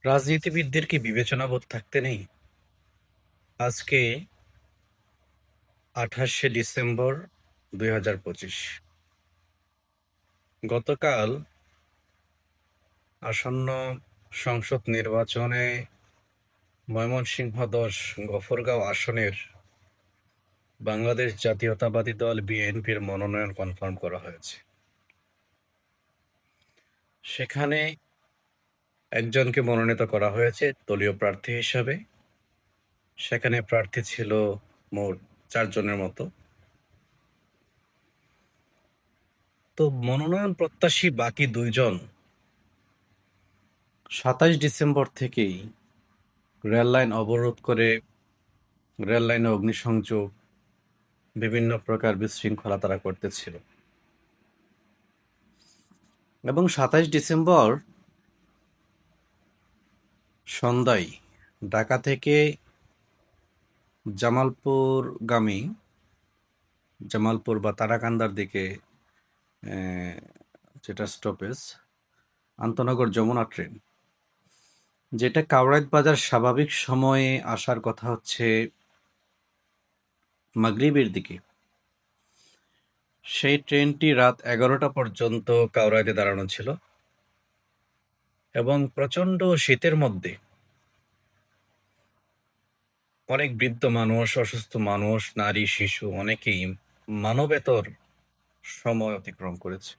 রাজনীতিবিদদের কি বিবেচনাবোধ থাকতে নেই? আজকে ২৮শে ডিসেম্বর ২০২৫। গতকাল আসন্ন সংসদ নির্বাচনে ময়মনসিংহ-১০ গফরগাঁও আসনের বাংলাদেশ জাতীয়তাবাদী দল বিএনপির মনোনয়ন কনফার্ম করা হয়েছে। সেখানে একজনকে মনোনীত করা হয়েছে দলীয় প্রার্থী হিসাবে। সেখানে প্রার্থী ছিল মোট ৪ জনের মতো। তো মনোনয়ন প্রত্যাশী বাকি ২ জন ২৭ ডিসেম্বর থেকেই রেললাইন অবরোধ করে রেললাইনে অগ্নিসংযোগ, বিভিন্ন প্রকার বিশৃঙ্খলা তারা করতেছিল। এবং ২৭ ডিসেম্বর সন্ধ্যায় ঢাকা থেকে জামালপুরগামী, জামালপুর বা তারাকান্দার দিকে যেটা স্টপেজ আন্তনগর যমুনা ট্রেন, যেটা কাওড়াইদ বাজার স্বাভাবিক সময়ে আসার কথা হচ্ছে মাগরিবের দিকে, সেই ট্রেনটি রাত ১১টা পর্যন্ত কাওড়াইদে দাঁড়ানো ছিল। এবং প্রচণ্ড শীতের মধ্যে অনেক বৃদ্ধ মানুষ, অসুস্থ মানুষ, নারী, শিশু অনেকেই মানবেতর সময় অতিক্রম করেছে।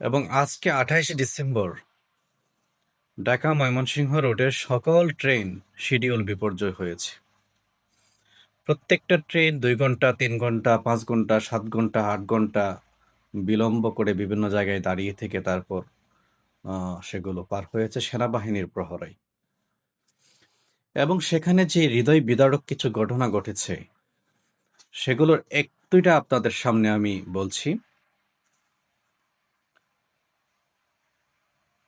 এবং আজকে ২৮ ডিসেম্বর ঢাকা ময়মনসিংহ রোডের সকল ট্রেন শিডিউল বিপর্যয় হয়েছে। প্রত্যেকটা ট্রেন ২ ঘন্টা, ৩ ঘন্টা, ৫ ঘন্টা, ৭ ঘন্টা, ৮ ঘন্টা বিলম্ব করে বিভিন্ন জায়গায় দাঁড়িয়ে থেকে তারপর সেগুলো পার হয়েছে সেনাবাহিনীর প্রহরায়। এবং সেখানে যে হৃদয় বিদারক কিছু ঘটনা ঘটেছে, সেগুলোর ১-২টা আপনাদের সামনে আমি বলছি।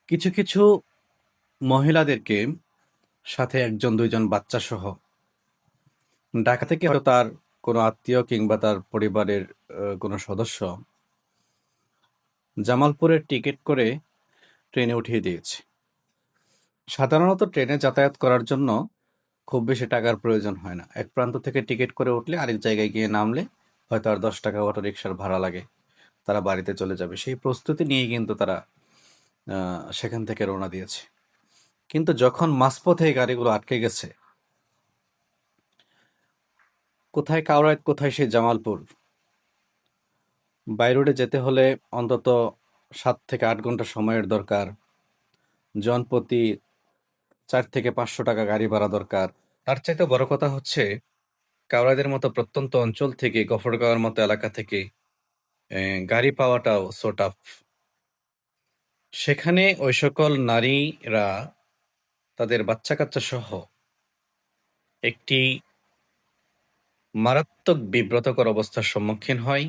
কিছু, কিছু মহিলাদেরকে সাথে ১ জন ২ জন বাচ্চাসহ ঢাকা থেকে হয়তো তার কোনো আত্মীয় কিংবা তার পরিবারের কোনো সদস্য জামালপুরের টিকিট করে ট্রেনে উঠিয়ে দিয়েছে। সাধারণত ট্রেনে যাতায়াত করার জন্য খুব বেশি টাকার প্রয়োজন হয় না। এক প্রান্ত থেকে টিকিট করে উঠলে আরেক জায়গায় গিয়ে নামলে হয়তো আর ১০ টাকা অটোরিকশার ভাড়া লাগে। তারা বাড়িতে চলে যাবে। সেই প্রস্তুতি নিয়েই কিন্তু তারা সেখান থেকে রওনা দিয়েছে। কিন্তু যখন মাঝপথে এই গাড়িগুলো আটকে গেছে, কোথায় কাওড়াইদ, কোথায় সেই জামালপুর, বাই রোডে যেতে হলে অন্তত ৭ থেকে ৮ ঘন্টা সময়ের দরকার। জনপ্রতি ৪ থেকে ৫০০ টাকা গাড়ি ভাড়া দরকার। তার চাইতে বড় কথা হচ্ছে, কাওড়াইদের মতো প্রত্যন্ত অঞ্চল থেকে, গফরগাঁওয়ের মতো এলাকা থেকে গাড়ি পাওয়াটাও সো টাফ। সেখানে ওই সকল নারীরা তাদের বাচ্চা-কাচ্চা সহ একটি মারাত্মক বিব্রতকর অবস্থার সম্মুখীন হয়।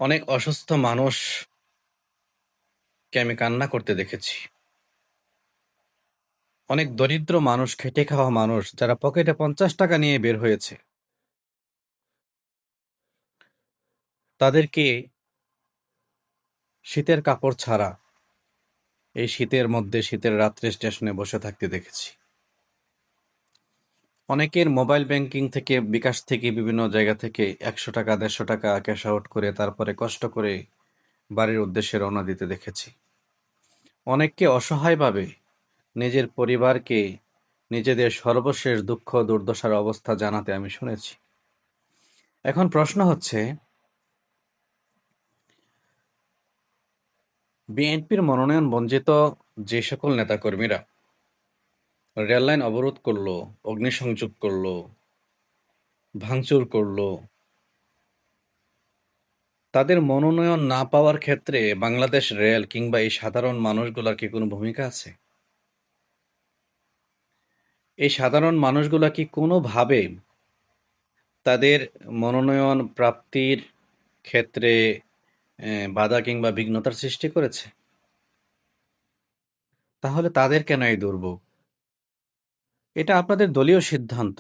অনেক অসুস্থ মানুষকে আমি কান্না করতে দেখেছি। অনেক দরিদ্র মানুষ, খেটে খাওয়া মানুষ যারা পকেটে ৫০ টাকা নিয়ে বের হয়েছে, তাদেরকে শীতের কাপড় ছাড়া এই শীতের মধ্যে, শীতের রাত্রে স্টেশনে বসে থাকতে দেখেছি। অনেকের মোবাইল ব্যাংকিং থেকে, বিকাশ থেকে, বিভিন্ন জায়গা থেকে ১০০ টাকা, ১৫০ টাকা ক্যাশ আউট করে তারপরে কষ্ট করে বাড়ির উদ্দেশ্যে রওনা দিতে দেখেছি। অনেককে অসহায়ভাবে নিজের পরিবারকে নিজেদের সর্বশেষ দুঃখ দুর্দশার অবস্থা জানাতে আমি শুনেছি। এখন প্রশ্ন হচ্ছে, বিএনপির মনোনয়ন বঞ্চিত যে সকল নেতাকর্মীরা রেললাইন অবরোধ করলো, অগ্নিসংযোগ করলো, ভাঙচুর করলো, তাদের মনোনয়ন না পাওয়ার ক্ষেত্রে বাংলাদেশ রেল কিংবা এই সাধারণ মানুষগুলার কি কোনো ভূমিকা আছে? এই সাধারণ মানুষগুলা কি কোনোভাবে তাদের মনোনয়ন প্রাপ্তির ক্ষেত্রে বাধা কিংবা বিঘ্নতার সৃষ্টি করেছে? তাহলে তাদের কেন এই দুর্ভোগ? এটা আপনাদের দলীয় সিদ্ধান্ত।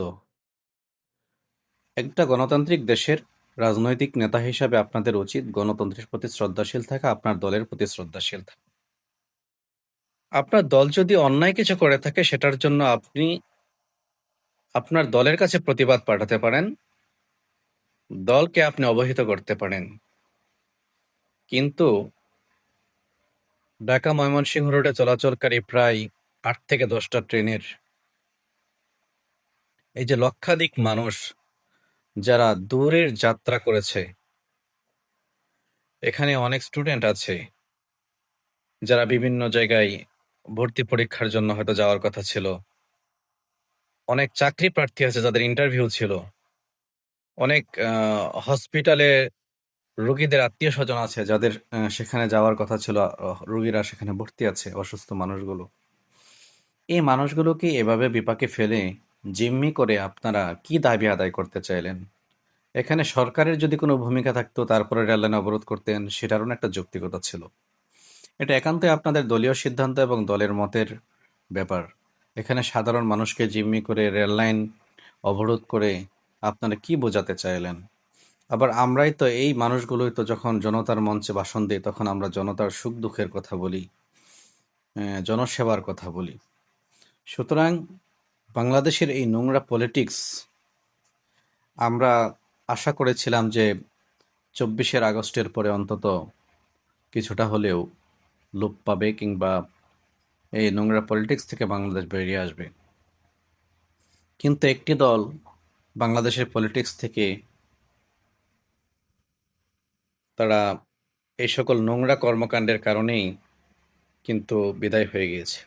একটা গণতান্ত্রিক দেশের রাজনৈতিক নেতা হিসাবে আপনাদের উচিত গণতন্ত্রের প্রতি শ্রদ্ধাশীল থাকা, আপনার দলের প্রতি শ্রদ্ধাশীল থাকা। আপনার দল যদি অন্যায় কিছু করে থাকে সেটার জন্য আপনি আপনার দলের কাছে প্রতিবাদ পাঠাতে পারেন, দলকে আপনি অবহিত করতে পারেন। কিন্তু ঢাকা ময়মনসিংহ রোডে চলাচলকারী প্রায় ৮ থেকে ১০টা ট্রেনের এই যে লক্ষাধিক মানুষ যারা দূরের যাত্রা করেছে, এখানে অনেক স্টুডেন্ট আছে যারা বিভিন্ন জায়গায় ভর্তি পরীক্ষার জন্য হয়তো যাওয়ার কথা ছিল। অনেক চাকরি প্রার্থী আছে যাদের ইন্টারভিউ ছিল। অনেক হসপিটালে রোগীদের আত্মীয়স্বজন আছে যাদের সেখানে যাওয়ার কথা ছিল। রোগীরা সেখানে ভর্তি আছে, অসুস্থ মানুষগুলো। এই মানুষগুলোকে এভাবে বিপাকে ফেলে জিম্মি করে আপনারা কি দাবি আদায় করতে চাইলেন? এখানে সরকারের যদি কোনো ভূমিকা থাকতো তারপরে রেললাইন অবরোধ করতেন, সেটারও না একটা যৌক্তিকতা ছিল। এটা একান্তই আপনাদের দলীয় সিদ্ধান্ত এবং দলের মতের ব্যাপার। এখানে সাধারণ মানুষকে জিম্মি করে রেললাইন অবরোধ করে আপনারা কি বোঝাতে চাইলেন? আবার আমরাই তো এই মানুষগুলোই তো যখন জনতার মঞ্চে ভাষণ দিই তখন আমরা জনতার সুখ দুঃখের কথা বলি, জনসেবার কথা বলি। সুতরাং বাংলাদেশের এই নোংরা পলিটিক্স আমরা আশা করেছিলাম যে ২৪শে আগস্টের পরে অন্তত কিছুটা হলেও লোপ পাবে কিংবা এই নোংরা পলিটিক্স থেকে বাংলাদেশ বেরিয়ে আসবে। কিন্তু একটি দল বাংলাদেশের পলিটিক্স থেকে তারা এই সকল নোংরা কর্মকাণ্ডের কারণেই কিন্তু বিদায় হয়ে গিয়েছে।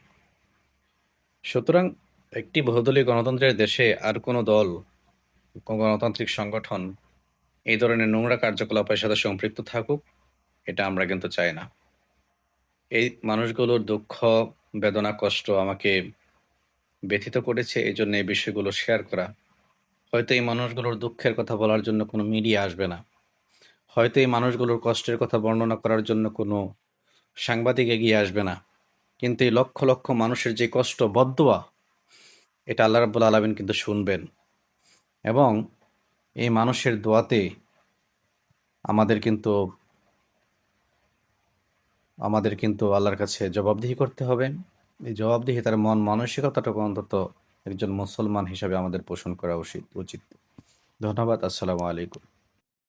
সুতরাং একটি বহুদলীয় গণতন্ত্রের দেশে আর কোনো দল, কোনো গণতান্ত্রিক সংগঠন এই ধরনের নোংরা কার্যকলাপের সাথে সম্পৃক্ত থাকুক, এটা আমরা কিন্তু চাই না। এই মানুষগুলোর দুঃখ, বেদনা, কষ্ট আমাকে ব্যথিত করেছে, এজন্য এই বিষয়গুলো শেয়ার করা। হয়তো এই মানুষগুলোর দুঃখের কথা বলার জন্য কোনো মিডিয়া আসবে না। হয়তো এই মানুষগুলোর কষ্টের কথা বর্ণনা করার জন্য কোনো সাংবাদিক এগিয়ে আসবে না। কিন্তু এই লক্ষ লক্ষ মানুষের যে কষ্ট, বদদোয়া, এটা আল্লাহ রাব্বুল আলামিন কিন্তু শুনবেন এবং এই মানুষের দোয়াতে আমাদের কিন্তু আল্লাহর কাছে জবাবদিহি করতে হবে। এই জবাবদিহিতার মন মানসিকতাটুকু অন্তত একজন মুসলমান হিসাবে আমাদের পোষণ করা উচিত। ধন্যবাদ। আসসালামু আলাইকুম।